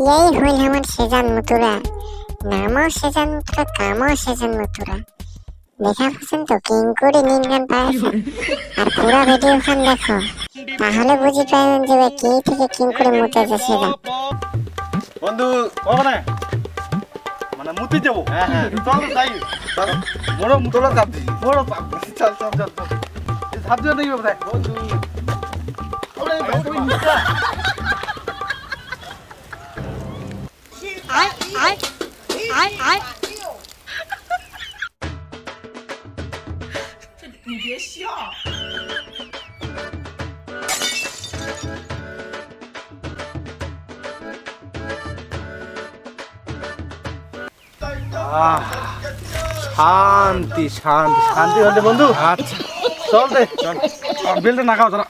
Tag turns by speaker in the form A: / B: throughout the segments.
A: यही হইল আমার সেজান মতুরা, নামও সেজান মতুরা, কামও সেজান মতুরা। দেখা পাচ্ছেন তো কিং করে নীল গান পাইছে। আর পুরো ভিডিওখান দেখো, তাহলে বুঝি পাবেন যে কি থেকে কিং করে মুতেছে সেজান।
B: বন্ধু ওখানে মানে মুতি যাবো। হ্যাঁ হ্যাঁ চল যাই। চল বড় মুতলা চাপ দিই। বড় চাপ দিই। চল চল চল চল। এই চাপ দিও দেখি বাবা। বন্ধু ওরে তুই মুতা।
C: আয় আয় আয় আয়你别笑。
B: শান্তি শান্তি শান্তি হলে বন্ধু। আচ্ছা চল দে চল বেলটা না খাও তোরা।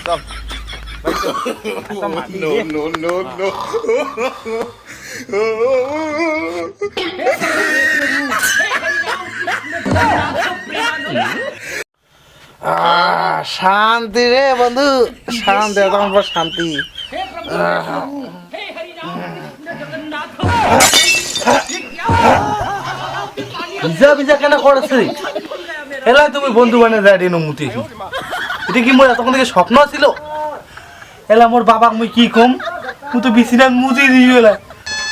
B: চল নো নো নো নো শান্তি রে বন্ধু, শান্তি একদম শান্তি। ভিজা ভিজা কেন করেছে? এলা তুমি বন্ধু বানিয়ে যায় রেনু মুতি। এটা কি মোর এতক্ষণ থেকে স্বপ্ন ছিল? এলা মোর বাবাক মুই কি কম, মু তো বিছিনাত মুতি দিয়ে এলা।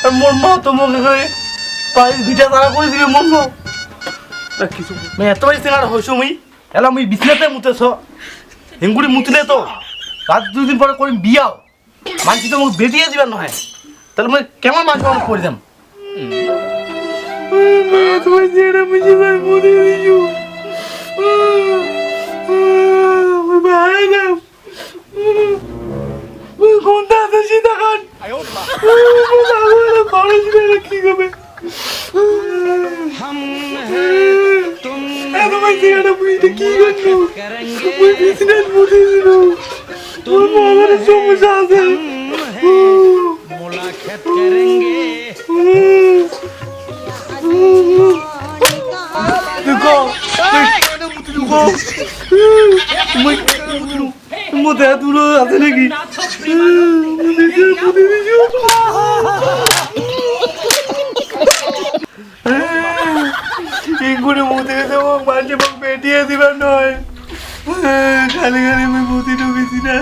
B: আর মোর মা তো মনে করে পায়ে ভিটা তারা করে দিবে মন মো। কিছু মানে এত বেশি আর হইছো মুই। এলা মুই বিছিনাতে মুতেছ। হেঙ্গুড়ি মুতলে তো রাত 2 দিন পরে করি বিয়াও। মানছি তো মুখ বেটিয়ে দিবেন নয়। তাহলে মুই কেমন মাছ পালন করে যাম? তোমার যেটা বুঝি ভাই মরে দিও। ভাই না কোনটা আছে সেটা খান। খরচ করে কি হবে? তোমার যেটা বুঝতে কি করছো? মুই বিজনেস বুঝেছিল। তোর মামার সমস্যা আছে। মুলাকাত করেंगे। দেখো দেখো মধ্যে দূর আছে নাকি? করে মুতে দেবো মাঝে মুখ পেটিয়ে দিবার নয়। খালি খালি আমি মুতি ঢুকেছি না।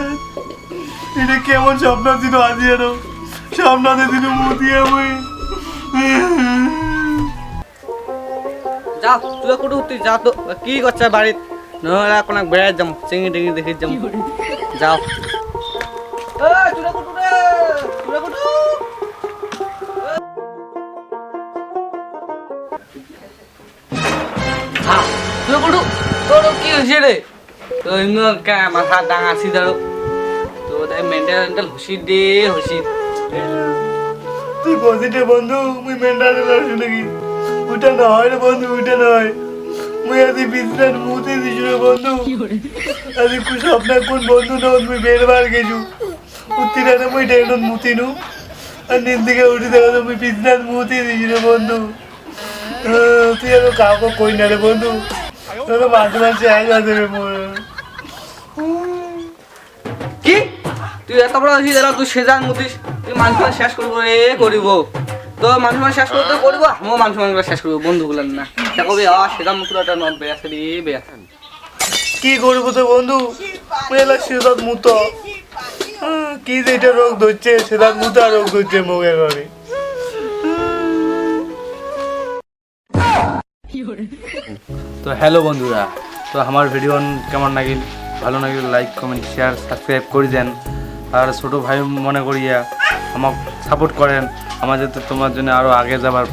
B: এটা কেমন স্বপ্ন ছিল আজি আরো স্বপ্নতে ছিল মুতি আমি।
D: যাও তুই কোটু তুই যা তো কি করছে বাড়িত নহলে কোন বেড়াই যাম চিংড়ি টিংড়ি দেখে যাম। যাও তুই কোটু রে তুই কোটু হ্যাঁ তুই কোটু তোর কি হয়েছে রে? তো ইমন কা মাথা ডাঙা সিধারো তো তাই মেন্টাল হুশি দে হুশি।
B: তুই বসিটে বন্ধু মুই মেন্টাল লাগছে নাকি? ওটা নয় রে বন্ধু, ওটা নয়। মুই আজ বিছনার মুতে দিছি রে বন্ধু। আজ কু স্বপ্ন কোন বন্ধু না মুই বেরবার গেছু। উত্তিরাতে মুই ডেডন মুতিনু। আর নিন থেকে উঠে দেখা মুই বিছনার মুতে দিছি রে বন্ধু। তুই আর কাউকে কই না রে বন্ধু। তোর মাঝে মাঝে আই যাবে রে মোর।
D: কি তুই এত বড় হইছিস এরা তুই সেজান মুতিস তুই মানুষ শেষ করবো রে করিব তো মানুষ শেষ করতে করবো আমিও মানুষ শেষ করবো বন্ধুগুলো না তা কবি সেজান মুতুরাটা নট বেয়াছে রে বেয়াছে।
B: কি করবো তো বন্ধু? মেলা সেদাত মুত কি যে এটা রোগ ধরছে, সেদাত মুতা রোগ ধরছে মুখে করে। তো হ্যালো বন্ধুরা, তো আমার ভিডিও কেমন লাগিল? ভালো লাগিল লাইক কমেন্ট শেয়ার সাবস্ক্রাইব করে দেন। আর ছোটো ভাই মনে করিয়া আমাকে সাপোর্ট করেন, আমার যাতে তোমার জন্য আরও আগে যাবার